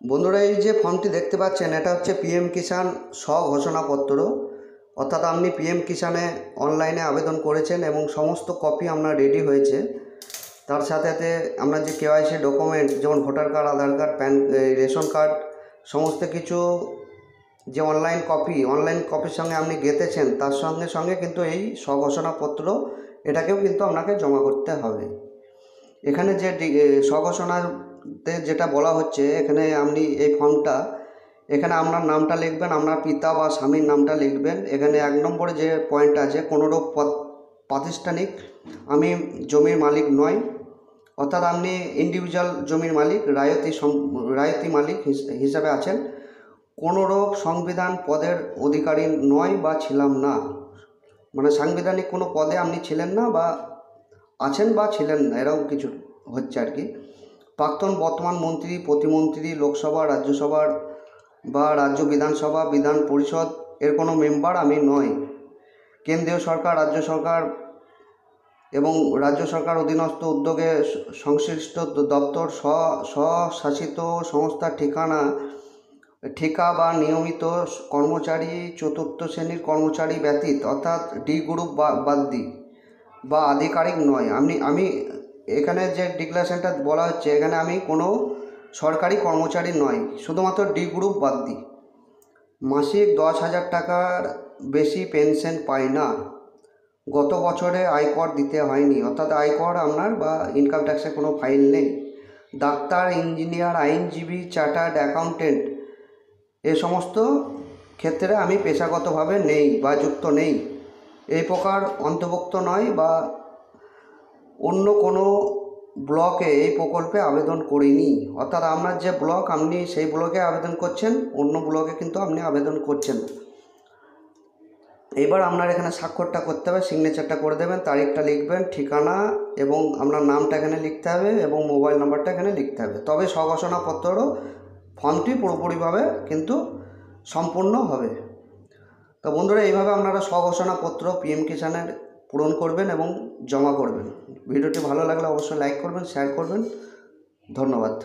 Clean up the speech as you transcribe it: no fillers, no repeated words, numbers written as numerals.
বন্ধুরা, এই যে ফর্মটি দেখতে পাচ্ছেন, এটা হচ্ছে পিএম কিষাণ স্বঘোষণাপত্র। অর্থাৎ আপনি পিএম কিষাণে অনলাইনে আবেদন করেছেন এবং সমস্ত কপি আপনার রেডি হয়েছে। তার সাথে সাথে আপনার যে কেওয়াইসি ডকুমেন্ট, যেমন ভোটার কার্ড, আধার কার্ড, রেশন কার্ড, সমস্ত কিছু যে অনলাইন কপির সঙ্গে আপনি গেঁথেছেন, তার সঙ্গে সঙ্গে কিন্তু এই স্বঘোষণাপত্র এটাকেও কিন্তু আপনাকে জমা করতে হবে। এখানে যে স্বঘোষণাতে যেটা বলা হচ্ছে, এখানে আপনি এই ফর্মটা, এখানে আপনার নামটা লিখবেন, আপনার পিতা বা স্বামীর নামটা লিখবেন। এখানে 1 নম্বরে যে পয়েন্ট আছে, কোনোরূপ প্রাতিষ্ঠানিক আমি জমির মালিক নয়, অর্থাৎ আপনি ইন্ডিভিজুয়াল জমির মালিক, রায়তি মালিক হিসাবে আছেন। কোনোরূপ সংবিধান পদের অধিকারী নয় বা ছিলাম না, মানে সাংবিধানিক কোনো পদে আপনি ছিলেন না বা আছেন বা ছিলেন না, এরকম কিছু হচ্ছে আর কি। প্রাক্তন বর্তমান মন্ত্রী, প্রতিমন্ত্রী, লোকসভা, রাজ্যসভার বা রাজ্য বিধানসভা, বিধান পরিষদ এর কোনো মেম্বার আমি নই। কেন্দ্রীয় সরকার, রাজ্য সরকার এবং রাজ্য সরকার অধীনস্থ উদ্যোগে সংশ্লিষ্ট দপ্তর, স্বশাসিত সংস্থার ঠিকা বা নিয়মিত কর্মচারী, চতুর্থ শ্রেণীর কর্মচারী ব্যতীত, অর্থাৎ ডি গ্রুপ বাদ বা আধিকারিক নয়। আমি এখানে যে ডিক্লারেশনটা বলা হচ্ছে, এখানে আমি কোনো সরকারি কর্মচারী নয়, শুধুমাত্র ডি গ্রুপ বাদ দিই। মাসিক 10,000 টাকার বেশি পেনশন পাই না। গত বছরে আয়কর দিতে হয়নি, অর্থাৎ আয়কর আপনার বা ইনকাম ট্যাক্সের কোনো ফাইল নেই। ডাক্তার, ইঞ্জিনিয়ার, আইনজীবী, চার্টার্ড অ্যাকাউন্টেন্ট এ সমস্ত ক্ষেত্রে আমি পেশাগতভাবে নেই বা যুক্ত নেই। এই প্রকার অন্তর্ভুক্ত নয় বা অন্য কোনো ব্লকে এই প্রকল্পে আবেদন করিনি। অর্থাৎ আপনার যে ব্লক, আপনি সেই ব্লকে আবেদন করছেন, অন্য ব্লকে কিন্তু আপনি আবেদন করছেন। এবার আপনার এখানে স্বাক্ষরটা করতে হবে, সিগনেচারটা করে দেবেন, তারিখটা লিখবেন, ঠিকানা এবং আপনার নামটা এখানে লিখতে হবে এবং মোবাইল নাম্বারটা এখানে লিখতে হবে। তবে স্বঘোষণাপত্রও ফর্মটি পুরোপুরিভাবে কিন্তু সম্পূর্ণ হবে। তো বন্ধুরা, এইভাবে আপনারা স্বঘোষণাপত্র পিএম কিষাণের পূরণ করবেন এবং জমা করবেন। ভিডিওটি ভালো লাগলে অবশ্যই লাইক করবেন, শেয়ার করবেন। ধন্যবাদ।